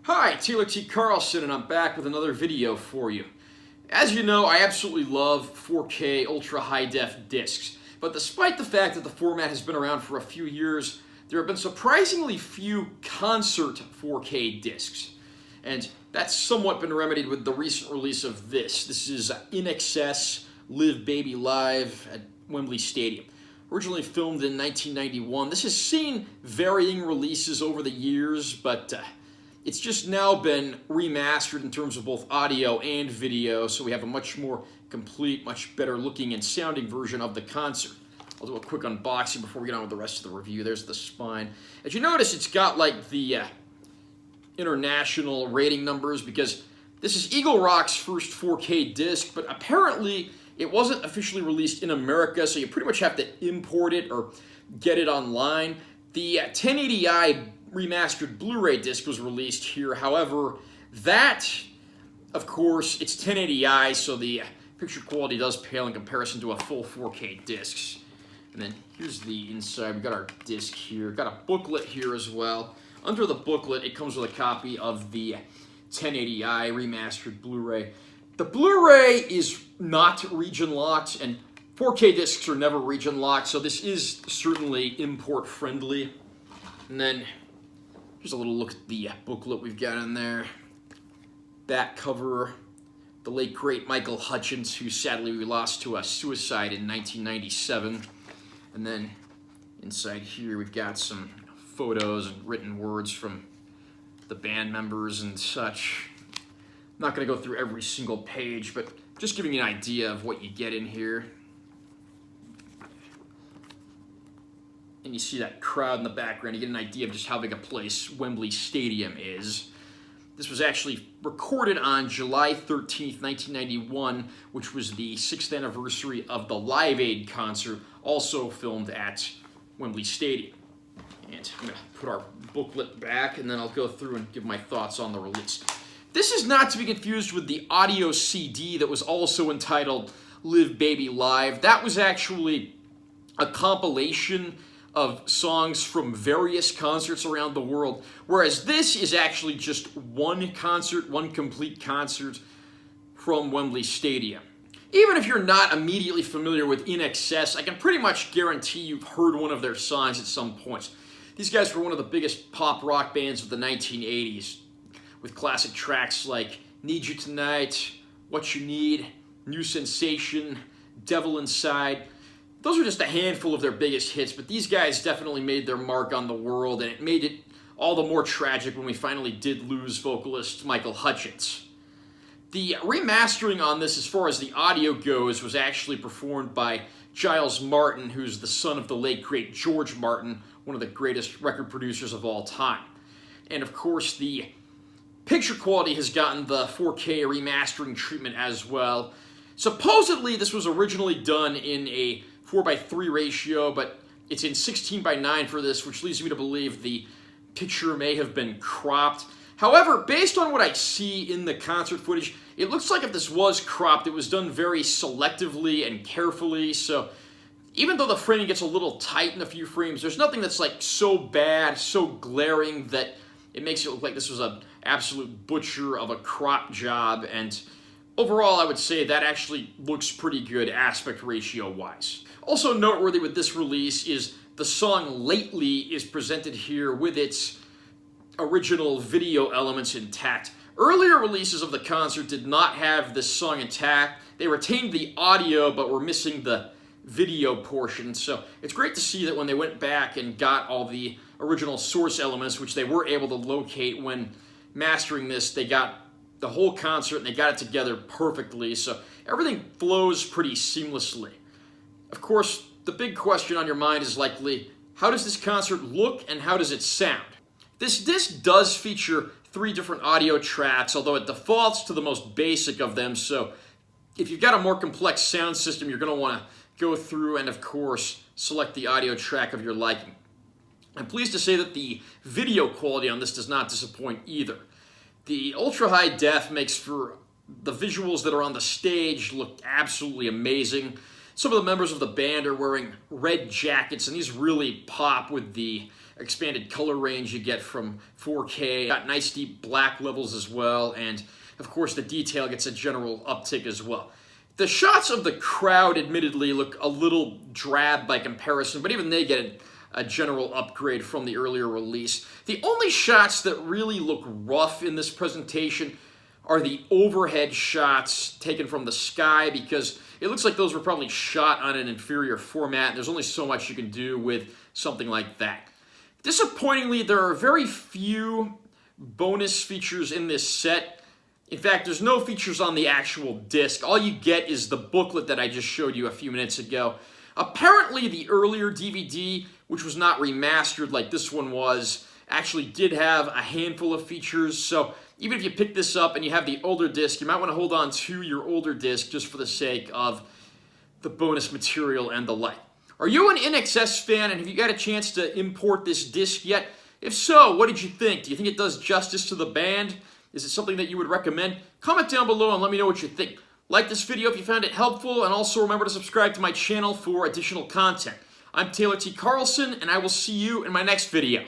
Hi, Taylor T. Carlson, and I'm back with another video for you. As you know, I absolutely love 4K ultra high-def discs, but despite the fact that the format has been around for a few years, there have been surprisingly few concert 4K discs. And that's somewhat been remedied with the recent release of this. This is INXS Live Baby Live at Wembley Stadium. Originally filmed in 1991, this has seen varying releases over the years, but it's just now been remastered in terms of both audio and video, so we have a much more complete, much better looking and sounding version of the concert. I'll do a quick unboxing before we get on with the rest of the review. There's the spine. As you notice, it's got like the international rating numbers because this is Eagle Rock's first 4K disc, but apparently it wasn't officially released in America, so you pretty much have to import it or get it online. The 1080i remastered Blu-ray disc was released here. However, that, of course, it's 1080i, so the picture quality does pale in comparison to a full 4K discs. And then here's the inside. We've got our disc here. Got a booklet here as well. Under the booklet, it comes with a copy of the 1080i remastered Blu-ray. The Blu-ray is not region-locked, and 4K discs are never region-locked, so this is certainly import-friendly. And then here's a little look at the booklet we've got in there. Back cover, the late great Michael Hutchence, who sadly we lost to a suicide in 1997. And then inside here we've got some photos and written words from the band members and such. I'm not going to go through every single page, but just giving you an idea of what you get in here. And you see that crowd in the background, you get an idea of just how big a place Wembley Stadium is. This was actually recorded on July 13th, 1991, which was the 6th anniversary of the Live Aid concert, also filmed at Wembley Stadium. And I'm going to put our booklet back, and then I'll go through and give my thoughts on the release. This is not to be confused with the audio CD that was also entitled Live Baby Live. That was actually a compilation of songs from various concerts around the world, whereas this is actually just one concert, one complete concert from Wembley Stadium. Even if you're not immediately familiar with INXS, I can pretty much guarantee you've heard one of their songs at some point. These guys were one of the biggest pop rock bands of the 1980s, with classic tracks like Need You Tonight, What You Need, New Sensation, Devil Inside. Those are just a handful of their biggest hits, but these guys definitely made their mark on the world, and it made it all the more tragic when we finally did lose vocalist Michael Hutchence. The remastering on this, as far as the audio goes, was actually performed by Giles Martin, who's the son of the late great George Martin, one of the greatest record producers of all time. And of course, the picture quality has gotten the 4K remastering treatment as well. Supposedly, this was originally done in a 4:3 ratio, but it's in 16:9 for this, which leads me to believe the picture may have been cropped. However, based on what I see in the concert footage, it looks like if this was cropped, it was done very selectively and carefully, so even though the framing gets a little tight in a few frames, there's nothing that's like so bad, so glaring that it makes it look like this was an absolute butcher of a crop job, and overall, I would say that actually looks pretty good aspect ratio-wise. Also noteworthy with this release is the song Lately is presented here with its original video elements intact. Earlier releases of the concert did not have this song intact. They retained the audio, but were missing the video portion. So it's great to see that when they went back and got all the original source elements, which they were able to locate when mastering this, they got the whole concert and they got it together perfectly, so everything flows pretty seamlessly. Of course, the big question on your mind is likely, how does this concert look and how does it sound? This disc does feature 3 different audio tracks, although it defaults to the most basic of them, so if you've got a more complex sound system, you're going to want to go through and, of course, select the audio track of your liking. I'm pleased to say that the video quality on this does not disappoint either. The ultra-high def makes for the visuals that are on the stage look absolutely amazing. Some of the members of the band are wearing red jackets, and these really pop with the expanded color range you get from 4K. Got nice deep black levels as well, and of course the detail gets a general uptick as well. The shots of the crowd admittedly look a little drab by comparison, but even they get a general upgrade from the earlier release. The only shots that really look rough in this presentation are the overhead shots taken from the sky, because it looks like those were probably shot on an inferior format. There's only so much you can do with something like that. Disappointingly, there are very few bonus features in this set. In fact, there's no features on the actual disc. All you get is the booklet that I just showed you a few minutes ago. Apparently, the earlier DVD, which was not remastered like this one was, actually did have a handful of features. So even if you pick this up and you have the older disc, you might want to hold on to your older disc just for the sake of the bonus material and the like. Are you an INXS fan, and have you got a chance to import this disc yet? If so, what did you think? Do you think it does justice to the band? Is it something that you would recommend? Comment down below and let me know what you think. Like this video if you found it helpful, and also remember to subscribe to my channel for additional content. I'm Taylor T. Carlson, and I will see you in my next video.